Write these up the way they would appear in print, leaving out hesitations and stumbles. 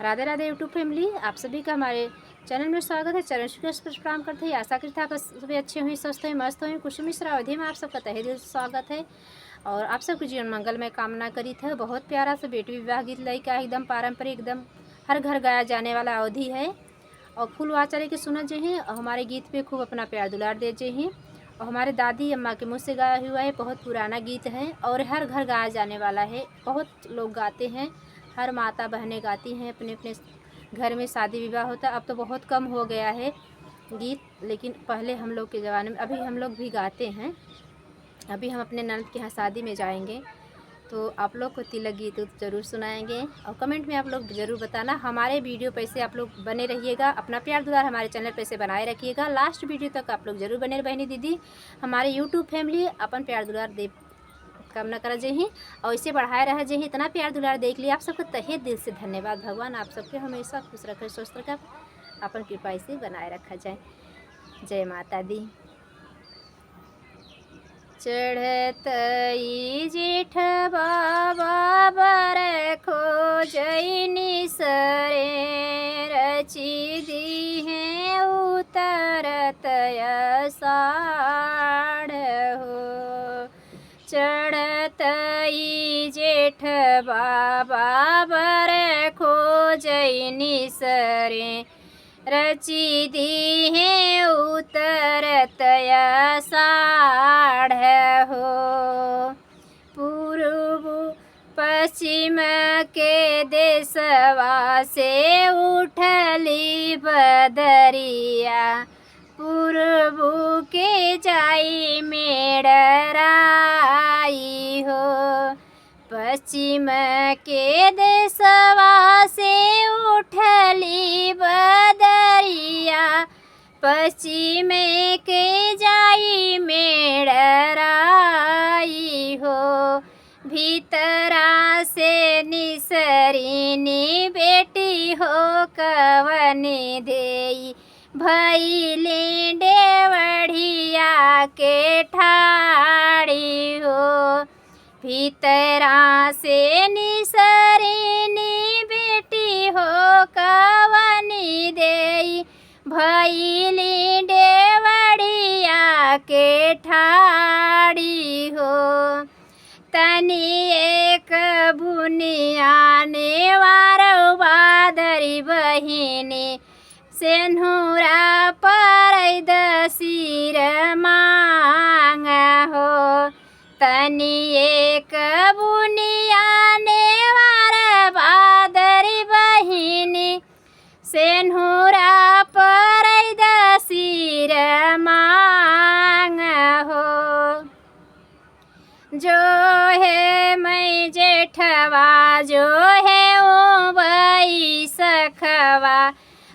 Radhe Radhe YouTube family, आप सभी का हमारे चैनल में स्वागत है। चरण श्री कृष्ण प्रणाम करते हैं। आशा करते हैं आप सभी अच्छे हुई, स्वस्थ हुई, मस्त हुई। कुशल मिश्रा अवधि में आप सबका तहे दिल से स्वागत है और आप सबके जीवन मंगल में कामना करी थे। बहुत प्यारा सा बेटी विवाह गीत लयका एकदम पारंपरिक, एकदम हर घर गाया जाने वाला अवधि है। और फूल आचार्य के सुनत जे हैं और हमारे गीत पे खूब अपना प्यार दुलार दे जे हैं। और हमारे दादी अम्मा के मुँह से गाया हुआ है, बहुत पुराना गीत है और हर घर गाया जाने वाला है। बहुत लोग गाते हैं, हर माता बहनें गाती हैं, अपने अपने घर में शादी विवाह होता है। अब तो बहुत कम हो गया है गीत, लेकिन पहले हम लोग के ज़माने में अभी हम लोग भी गाते हैं। अभी हम अपने ननद के यहाँ शादी में जाएंगे तो आप लोग को तिलक गीत ज़रूर सुनाएंगे और कमेंट में आप लोग ज़रूर बताना। हमारे वीडियो पे से आप लोग बने रहिएगा, अपना प्यार दुलार हमारे चैनल पे से बनाए रखिएगा। लास्ट वीडियो तक आप लोग ज़रूर बने बहनी दीदी हमारे यूट्यूब फैमिली अपन प्यार दुलार दे कामना करा जे ही और इसे बढ़ाए रहा जे ही। इतना प्यार दुलार देख लिया, आप सबको तहे दिल से धन्यवाद। भगवान आप सबके हमेशा खुश रखे, स्वस्थ रखे, अपन कृपा इसे बनाए रखा जाए। जय माता दी। चढ़त जेठ बाबा बर खोजनी सरे रची दी है उतरत साढ़ हो। चढ़त जेठ बाबा बर खोजनी सरे रची दी है उतरत साढ़ हो। पूर्व पश्चिम के देशवा से उठली बदरिया पूर्व के जाई मेड़राई हो। पश्चिम के देशवा से उठली बदरिया पश्चिम के जाई मेड़राई हो। भीतरा से निसरीनी बेटी हो कवनी देई भैली डेवढ़िया के ठाड़ी हो। भीतरा से निसरीनी बेटी हो कवनी देई भैली डेवढ़िया के ठाड़ी हो। तनी एक बुनिया ने वारो बादरी बहिनी सेन्हुरा परैद सिर मांग हो। तनी एक बुनिया ने वार बादरी बहिनी सेन्हुरा परैद सिर मांग हो। जो है मैं जेठवा जो है ओ बई सखवा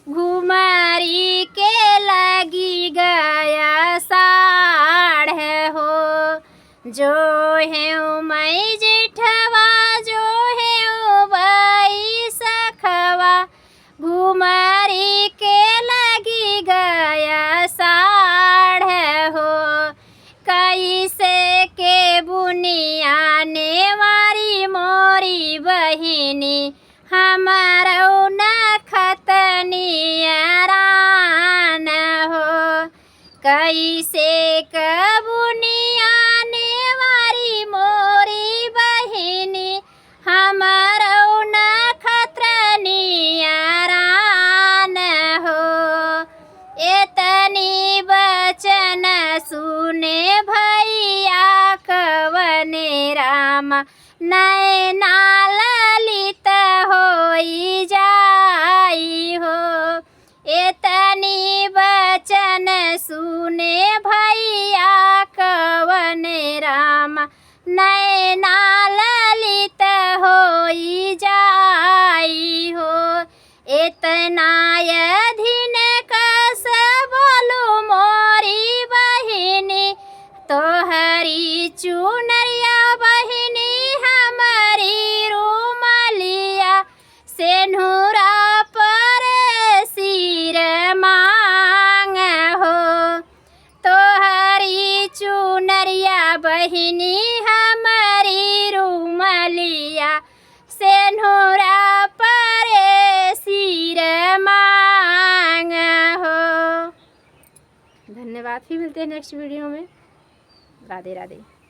घुमरी के लगी गया साढ़ हो। जो है ओ मैं जेठवा जो है ओ बई सखवा घुमरी के लगी गया साढ़ हो। कैसे के बुनिया ने मारी मोरी बहिनी हमारो न खतनी रान हो। कैसे के बुनिया ने मारी मोरी बहिनी हमारो न खतनी रान हो। एतनी बचन सुने भैया कवने रामा नैना ललित होई जाई हो। एतनी बचन सुने भैया कवने रामा नैना ललित होई जाई हो। इतना यधिन कस बोलू मोरी बहिनी तोहरी चुनरिया बहिनी हमारी रूमलिया सेन्हुरा पर सिर मांग हो। तोहरी चुनरिया बहिनी हमारी रूमलिया सेन्हुरा पर धन्यवाद। फिर मिलते हैं नेक्स्ट वीडियो में। राधे राधे।